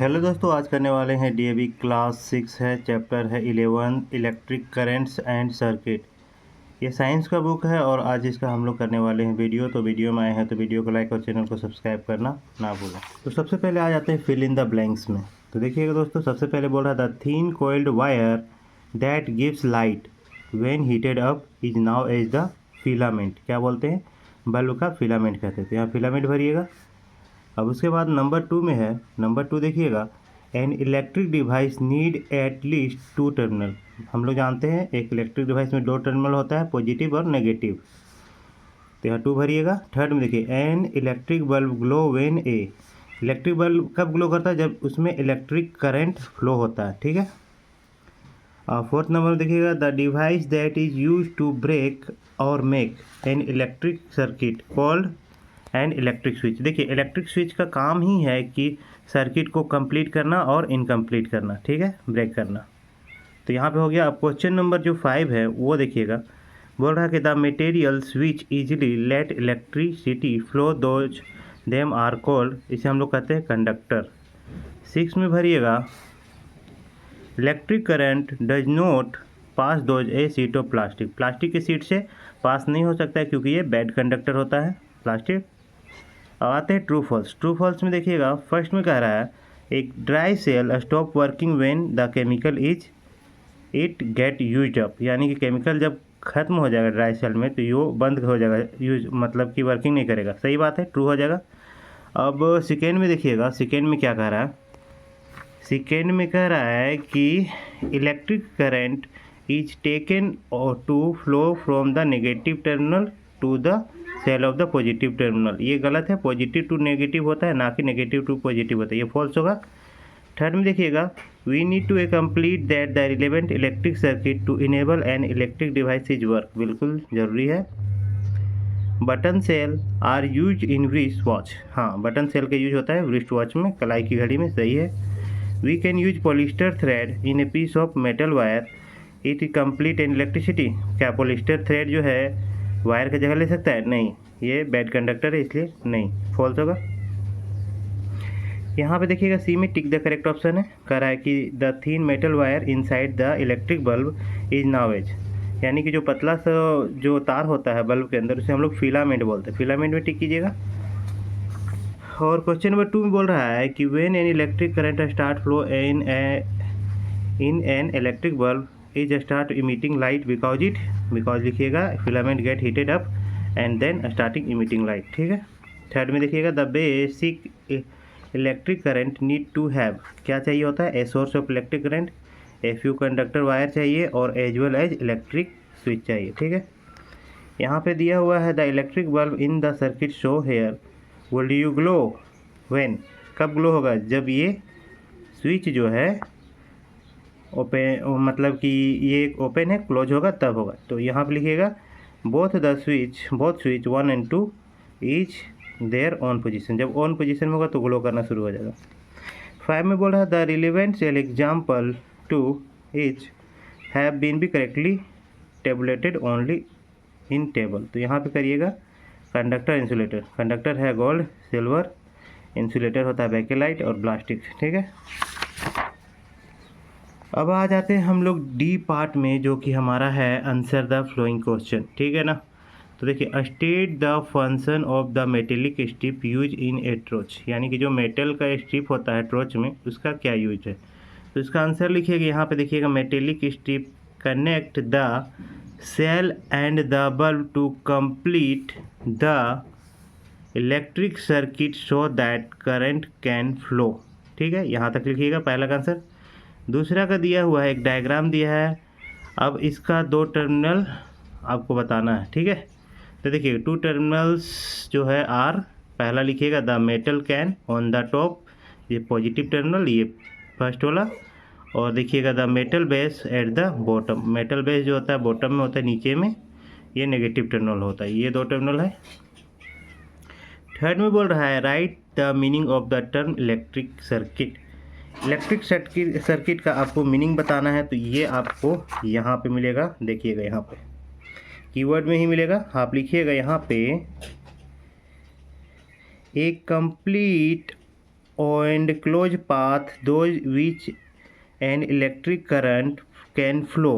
Hello दोस्तों, आज करने वाले हैं डीएवी क्लास 6 है, चैप्टर है 11 इलेक्ट्रिक करेंट्स एंड सर्किट। ये साइंस का बुक है और आज इसका हम लोग करने वाले हैं वीडियो। तो वीडियो में आए हैं तो वीडियो को लाइक और चैनल को सब्सक्राइब करना ना भूलें। तो सबसे पहले आ जाते हैं फिल इन द ब्लैंक्स में। तो देखिएगा दोस्तों, सबसे पहले बोल रहा था thin coiled wire that gives light when heated up is now as the filament. क्या बोलते हैं? बल्ब का फिलामेंट कहते हैं। तो यहाँ फिलामेंट भरिएगा। अब उसके बाद नंबर 2 में है, नंबर 2 देखिएगा, N electric device need at least 2 terminal. हम लोग जानते हैं एक इलेक्ट्रिक डिवाइस में 2 टर्मिनल होता है, पॉजिटिव और नेगेटिव। तो यहाँ 2 भरिएगा। थर्ड में देखिए, N electric bulb glow when A. Electric bulb कब ग्लो करता है? जब उसमें इलेक्ट्रिक करंट फ्लो होता है, ठीक है। और फोर्थ नंबर में देखिएगा, the device that is use to break और make an electric circuit called and electric switch. देखिए, इलेक्ट्रिक स्विच का काम ही है कि सर्किट को कंप्लीट करना और इनकम्प्लीट करना, ठीक है, ब्रेक करना। तो यहाँ पे हो गया। अब क्वेश्चन नंबर जो 5 है वो देखिएगा, बोल रहा है कि the materials which easily let electricity flow those them are called, इसे हम लोग कहते हैं कंडक्टर। 6 में भरिएगा, electric current does not pass those a sheet of plastic. Plastic की सीट से पास नहीं हो सकता है क्योंकि ये बैड कंडक्टर होता है प्लास्टिक। अब आते हैं ट्रू फॉल्स। ट्रू फॉल्स में देखिएगा, फर्स्ट में कह रहा है एक dry cell stop working when the chemical is it get used up. यानी कि केमिकल जब खत्म हो जाएगा ड्राई सेल में तो यो बंद हो जाएगा, यूज मतलब कि वर्किंग नहीं करेगा। सही बात है, ट्रू हो जाएगा। अब सेकेंड में देखिएगा, सेकेंड में क्या कह रहा है? सेकेंड में कह रहा है कि electric current is taken to flow from the negative terminal to the cell of the positive terminal. ये गलत है, पॉजिटिव टू नेगेटिव होता है, ना कि नेगेटिव टू पॉजिटिव होता है, ये फॉल्स होगा। थर्ड में देखिएगा, we need to complete that the relevant electric circuit to enable an electric device is work. बिल्कुल ज़रूरी है। Button cell are use in wrist watch. हाँ, बटन सेल का यूज होता है रिस्ट वॉच में, कलाई की घड़ी में। सही है। We can use polyester thread in a piece of metal wire it complete an electricity. क्या पॉलिस्टर थ्रेड जो है वायर की जगह ले सकता है? नहीं, ये बैड कंडक्टर है इसलिए नहीं, फॉल्स होगा। यहाँ पे देखिएगा, सी में टिक द करेक्ट ऑप्शन है। कह रहा है कि the thin metal wire inside the electric bulb is now as. यानी कि जो पतला सा जो तार होता है बल्ब के अंदर उसे हम लोग फिलामेंट बोलते हैं। फिलामेंट में टिक कीजिएगा। और क्वेश्चन नंबर 2 में बोल रहा है कि when an electric current start flow in an electric bulb is start emitting light because लिखिएगा filament get heated up and then starting emitting light, ठीक है। थर्ड में देखिएगा, the basic electric current need to have, क्या चाहिए होता है? A source of electric current, a few conductor wire चाहिए और as well as electric switch चाहिए, ठीक है। यहाँ पे दिया हुआ है the electric bulb in the circuit show hair will you glow when. कब ग्लो होगा? जब ये स्विच जो है ओपन, मतलब कि ये ओपन है, क्लोज होगा तब होगा। तो यहाँ पे लिखिएगा both switch 1 and 2 is there on position. जब ऑन पोजीशन में होगा तो ग्लो करना शुरू हो जाएगा। 5 में बोल रहा है the relevant example to is have been be correctly tabulated only in table. तो यहाँ पे करिएगा कंडक्टर इंसुलेटर। कंडक्टर है गोल्ड, सिल्वर, इंसुलेटर होता है बेकेलाइट और प्लास्टिक, ठीक है। अब आ जाते हैं हम लोग डी पार्ट में, जो कि हमारा है आंसर द फ्लोइंग क्वेश्चन, ठीक है ना। तो देखिए, state the function of the metallic strip use in a torch. यानी कि जो मेटल का स्ट्रिप होता है ट्रोच में, उसका क्या यूज है? तो इसका आंसर लिखिएगा। यहाँ पे देखिएगा, metallic strip connect the cell and the bulb to complete the electric circuit so that current can flow, ठीक है। यहाँ तक लिखिएगा पहला का आंसर। दूसरा का दिया हुआ है, एक डायग्राम दिया है। अब इसका 2 टर्मिनल आपको बताना है, ठीक है। तो देखिए, 2 टर्मिनल्स जो है आर, पहला लिखिएगा the metal can on the top, ये पॉजिटिव टर्मिनल, ये फर्स्ट वाला। और देखिएगा the metal base at the bottom. Metal base जो होता है बॉटम में होता है, नीचे में, ये नेगेटिव टर्मिनल होता है। ये 2 टर्मिनल है। थर्ड में बोल रहा है right the meaning of the term electric circuit. Electric circuit का आपको मीनिंग बताना है, तो ये आपको यहाँ पे मिलेगा। देखिएगा, यहाँ पे कीवर्ड में ही मिलेगा। आप लिखिएगा यहाँ पे ए complete and closed path those which an electric current can flow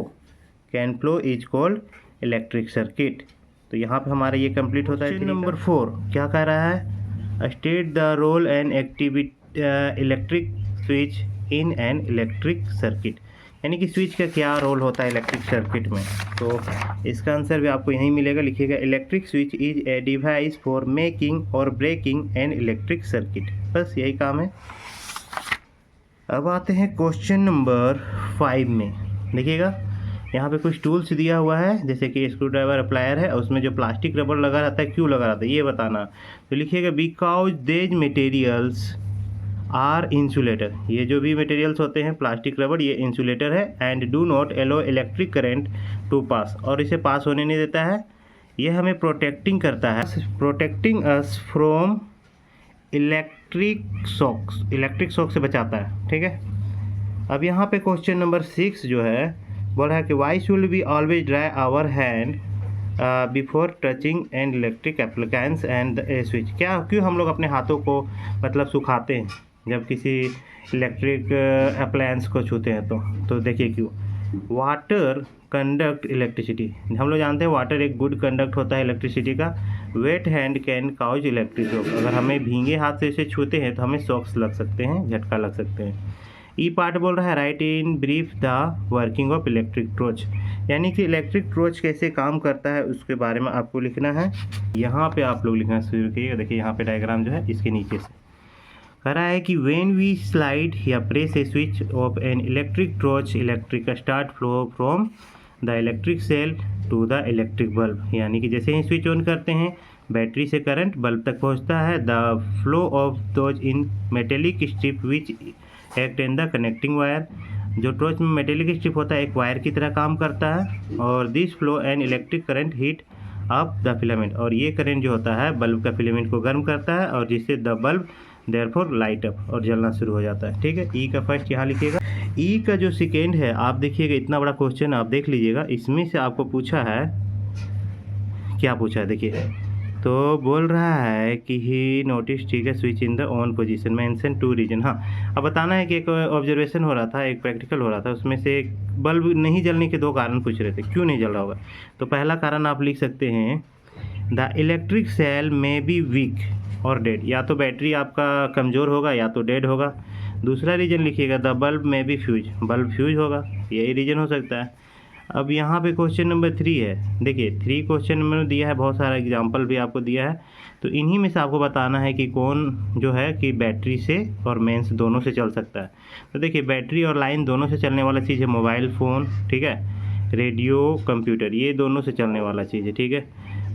is called electric circuit। तो यहाँ पे हमारा ये कंप्लीट होता है। क्वेश्चन नंबर 4 क्या कह रहा है, state the role and activity electric switch in an electric circuit, यानी कि स्विच का क्या रोल होता है इलेक्ट्रिक सर्किट में। तो इसका आंसर भी आपको यहीं मिलेगा, लिखिएगा electric switch is a device for making और ब्रेकिंग एन इलेक्ट्रिक सर्किट, बस यही काम है। अब आते हैं क्वेश्चन नंबर 5 में। देखिएगा यहाँ पे कुछ टूल्स दिया हुआ है, जैसे कि स्क्रू ड्राइवर, अप्लायर है, और उसमें जो प्लास्टिक रबर लगा रहता है क्यों लगा रहता है ये बताना। तो लिखिएगा बिकॉज देज मटेरियल्स आर इंसुलेटर, ये जो भी मटेरियल्स होते हैं प्लास्टिक रबर ये इंसुलेटर है, and do not allow electric current to pass, और इसे पास होने नहीं देता है, ये हमें प्रोटेक्टिंग करता है, protecting us from electric shock से बचाता है। ठीक है, अब यहाँ पे क्वेश्चन नंबर 6 जो है बोल रहा है कि why should we always dry our hand before touching and electric appliances and switch, क्या क्यों हम लोग अपने हाथों को मतलब सुखाते हैं जब किसी इलेक्ट्रिक अप्लायंस को छूते हैं। तो देखिए क्यों, वाटर कंडक्ट इलेक्ट्रिसिटी, हम लोग जानते हैं वाटर एक गुड कंडक्ट होता है इलेक्ट्रिसिटी का। Wet hand can cause electric shock, अगर हमें भींगे हाथ से इसे छूते हैं तो हमें शॉक्स लग सकते हैं, झटका लग सकते हैं। ई पार्ट बोल रहा है right in brief the working of electric torch, यानी कि इलेक्ट्रिक टॉर्च कैसे काम करता है उसके बारे में आपको लिखना है। यहाँ पे आप लोग लिखना शुरू कीजिएगा। देखिए यहाँ पे डायग्राम जो है इसके नीचे से कह रहा है कि व्हेन वी स्लाइड या press a switch of an electric torch electric start flow from the electric cell to the electric bulb, यानी कि जैसे ही स्विच ऑन करते हैं बैटरी से करंट बल्ब तक पहुँचता है। The flow of those in metallic strip which act in the connecting wire, जो टॉर्च में मेटेलिक स्ट्रिप होता है एक वायर की तरह काम करता है। और this flow N electric current heat up the filament, और ये करंट जो होता है बल्ब का फिलामेंट को गर्म करता है और जिससे the bulb therefore light up और जलना शुरू हो जाता है। ठीक है, ई का फर्स्ट यहाँ लिखिएगा। ई का जो सेकेंड है आप देखिएगा, इतना बड़ा क्वेश्चन आप देख लीजिएगा, इसमें से आपको पूछा है, क्या पूछा है देखिए, तो बोल रहा है कि ही नोटिस, ठीक है, switch in the on position mention 2 reason. हाँ, अब बताना है कि एक ऑब्जर्वेशन हो रहा था, एक प्रैक्टिकल हो रहा था, उसमें से बल्ब नहीं जलने के 2 कारण पूछ रहे थे, क्यों नहीं जल रहा होगा। तो पहला कारण आप लिख सकते हैं द इलेक्ट्रिक सेल में बी वीक और डेड, या तो बैटरी आपका कमज़ोर होगा या तो डेड होगा। दूसरा रीजन लिखिएगा द बल्ब में बी फ्यूज, बल्ब फ्यूज होगा, यही रीजन हो सकता है। अब यहाँ पे क्वेश्चन नंबर 3 है, देखिए 3 क्वेश्चन में दिया है, बहुत सारा एग्जांपल भी आपको दिया है, तो इन्हीं में से आपको बताना है कि कौन जो है कि बैटरी से और मेंस दोनों से चल सकता है। तो देखिए बैटरी और लाइन दोनों से चलने वाला चीज़ है मोबाइल फ़ोन, ठीक है, रेडियो, कंप्यूटर, ये दोनों से चलने वाला चीज़ है। ठीक है,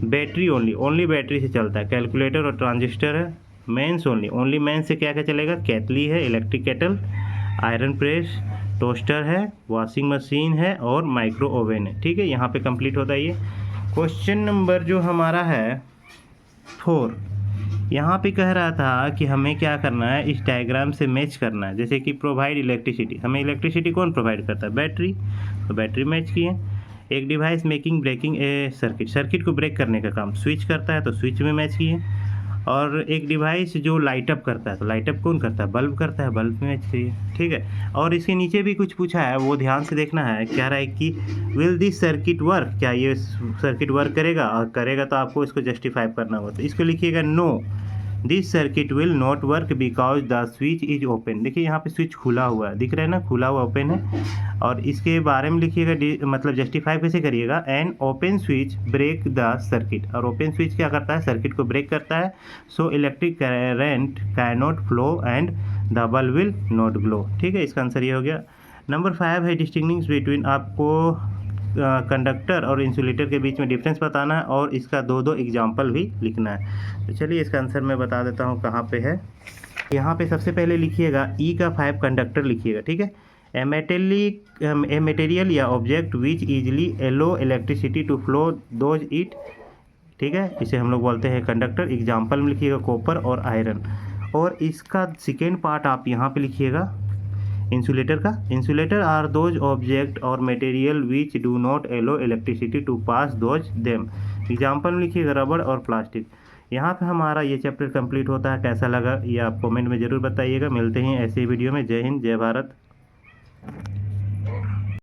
बैटरी ओनली बैटरी से चलता है, कैलकुलेटर और ट्रांजिस्टर है। मेंस ओनली मेंस से क्या क्या चलेगा, केतली है, electric kettle, iron press, toaster है, वॉशिंग मशीन है और माइक्रो ओवन है। ठीक है, यहाँ पे कंप्लीट होता है ये। क्वेश्चन नंबर जो हमारा है 4, यहाँ पे कह रहा था कि हमें क्या करना है, इस डायग्राम से मैच करना है। जैसे कि प्रोवाइड इलेक्ट्रिसिटी, हमें इलेक्ट्रिसिटी कौन प्रोवाइड करता है, बैटरी, तो बैटरी मैच किए। एक डिवाइस मेकिंग ब्रेकिंग ए सर्किट को ब्रेक करने का काम स्विच करता है, तो स्विच में मैच किए। और एक डिवाइस जो लाइट अप करता है, तो लाइट अप कौन करता है, बल्ब करता है, बल्ब में मैच किए। ठीक है, और इसके नीचे भी कुछ पूछा है, वो ध्यान से देखना है। कह रहा है कि विल दिस सर्किट वर्क, क्या ये सर्किट वर्क करेगा, और करेगा तो आपको इसको जस्टिफाई करना होगा। तो इसको लिखिएगा no this circuit will not work because the switch is open. देखिए यहाँ पे स्विच खुला हुआ है, दिख रहा है ना, खुला हुआ ओपन है। और इसके बारे में लिखिएगा, मतलब जस्टिफाई कैसे करिएगा, an open switch break the circuit, और ओपन स्विच क्या करता है, सर्किट को ब्रेक करता है। So electric current can not flow and the bulb will not glow. ठीक है, इसका आंसर ये हो गया। नंबर 5 है डिस्टिंग्विश बिटवीन, आपको कंडक्टर और इंसुलेटर के बीच में डिफरेंस बताना है और इसका 2 एग्जाम्पल भी लिखना है। तो चलिए इसका आंसर मैं बता देता हूँ कहाँ पे है। यहाँ पे सबसे पहले लिखिएगा ई का 5 कंडक्टर लिखिएगा। ठीक है, ए मटेरियल या object which easily allow electricity to flow through it. ठीक है, इसे हम लोग बोलते हैं कंडक्टर। एग्जाम्पल में लिखिएगा कॉपर और आयरन। और इसका सेकेंड पार्ट आप यहाँ पे लिखिएगा इंसुलेटर का। इंसुलेटर आर दोज ऑब्जेक्ट और material which do not allow electricity to pass through them. Example में लिखिएगा रबड़ और प्लास्टिक। यहाँ पे हमारा ये चैप्टर कंप्लीट होता है। कैसा लगा ये आप कमेंट में ज़रूर बताइएगा। मिलते हैं ऐसे वीडियो में। जय हिंद, जय भारत।